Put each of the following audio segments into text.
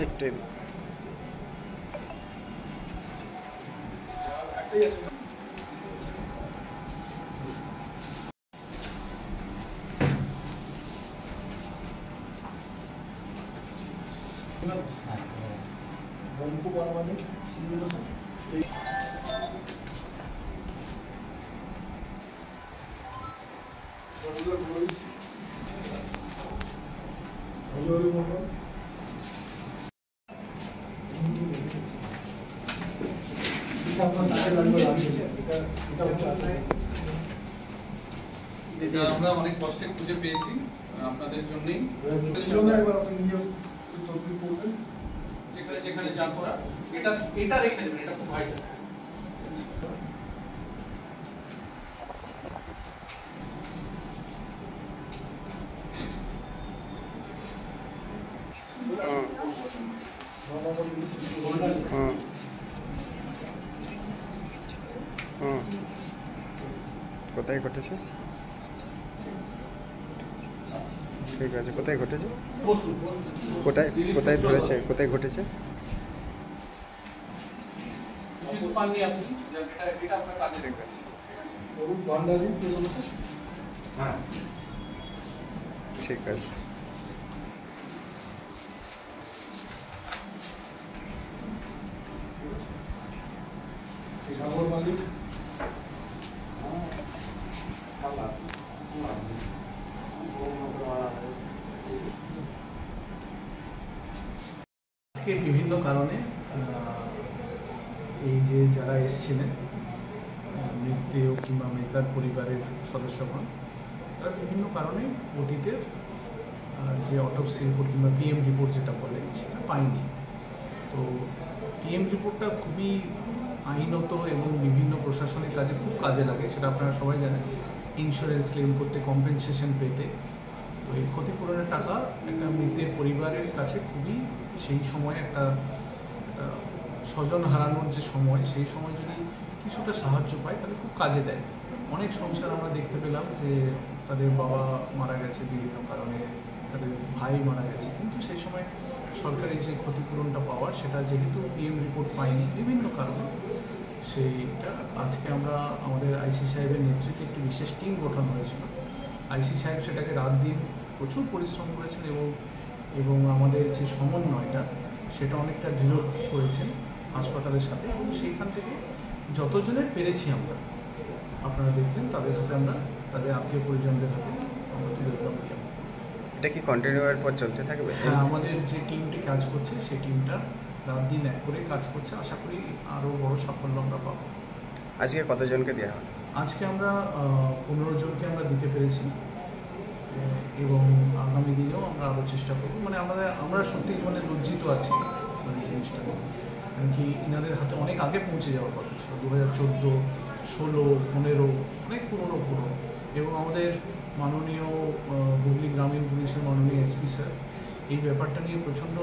একটাই বঙ্কু বর্মানিক এই সবগুলো ঘুরে হজরি মন্ডল আপনার তাকে লাগবে এটা আমরা অনেক কষ্টে খুঁজে পেয়েছি আপনাদের জন্যই। ছিল না, এবার আপনি নিয়ে তদবির করবেন যেখানে যেখানে যা করা এটা রেখে দেবেন, এটা খুব ভাইটাল। কোথায় ঘটেছে? ঠিক আছে, কোথায় ঘটেছে? কোথায় কোথায় ধরেছে? কোথায় ঘটেছে? অরূপ ভান্ডারী। হ্যাঁ, ঠিক আছে। সাগর মালিক। আজকে বিভিন্ন কারণে এই যে যারা এসেছিলেন মৃতেও কিংবা মৃতার পরিবারের সদস্যগণ, তারা বিভিন্ন কারণে অতীতের যে অটোপসি রিপোর্ট কিংবা পিএম রিপোর্ট যেটা বলে সেটা পায়নি। তো পিএম রিপোর্টটা খুবই আইনত এবং বিভিন্ন প্রশাসনিক কাজে খুব কাজে লাগে, সেটা আপনারা সবাই জানেন। ইন্স্যুরেন্স ক্লেম করতে, কম্পেনসেশন পেতে। তো এই ক্ষতিপূরণের টাকা একটা মৃতের পরিবারের কাছে খুবই সেই সময় একটা স্বজন হারানোর যে সময়, সেই সময় যদি কিছুটা সাহায্য পায় তাহলে খুব কাজে দেয়। অনেক সংসার আমরা দেখতে পেলাম যে তাদের বাবা মারা গেছে বিভিন্ন কারণে, তাদের ভাই মারা গেছে, কিন্তু সেই সময় সরকারি যে ক্ষতিপূরণটা পাওয়ার সেটা যেহেতু পিএম রিপোর্ট পায়নি বিভিন্ন কারণে, সেইটা আজকে আমরা আমাদের আইসি সাহেবের নেতৃত্বে একটি বিশেষ টিম গঠন হয়েছিল। আইসি সাহেব সেটাকে রাত দিন প্রচুর পরিশ্রম করেছেন এবং আমাদের যে সমন্বয়টা সেটা অনেকটা দৃঢ় করেছেন হাসপাতালের সাথে, এবং সেইখান থেকে যতজনের পেরেছি আমরা, আপনারা দেখলেন তাদের হাতে আমরা, তাদের আত্মীয় পরিজনদের হাতে আমরা তুলে দিলাম। এটা কি কন্টিনিউ এর পর চলতে থাকবে? হ্যাঁ, আমাদের যে টিমটি কাজ করছে সেই টিমটা রাত দিন এক করে কাজ করছে। আশা করি আরও বড় সাফল্য আমরা পাবো। আজকে কতজনকে দেওয়া হবে? আজকে আমরা 15 জনকে আমরা দিতে পেরেছি, এবং আগামী দিনেও আমরা আরও চেষ্টা করবো। মানে আমরা সত্যি মানে লজ্জিত আছি মানে জিনিসটা, কারণ কি ইনাদের হাতে অনেক আগে পৌঁছে যাওয়ার কথা ছিল, 2014, 16, 15, অনেক পুরনো। এবং আমাদের মাননীয় হুগলি গ্রামীণ পুলিশের মাননীয় এসপি স্যার এই ব্যাপারটা নিয়ে প্রচণ্ড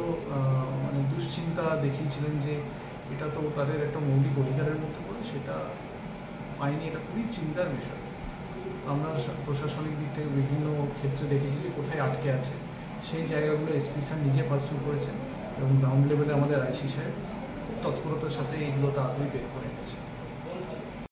মানে দুশ্চিন্তা দেখিয়েছিলেন যে এটা তো তাদের একটা মৌলিক অধিকারের মধ্যে পড়ে, সেটা পায়নি, এটা খুবই চিন্তার বিষয়। আমরা প্রশাসনিক দিক থেকে বিভিন্ন ক্ষেত্রে দেখেছি যে কোথায় আটকে আছে, সেই জায়গাগুলো এসপি স্যার নিজে পার্সু করেছেন, এবং গ্রাউন্ড লেভেলে আমাদের আইসি সাহেব খুব তৎপরতার সাথে এইগুলো তাড়াতাড়ি বের করে এনেছে।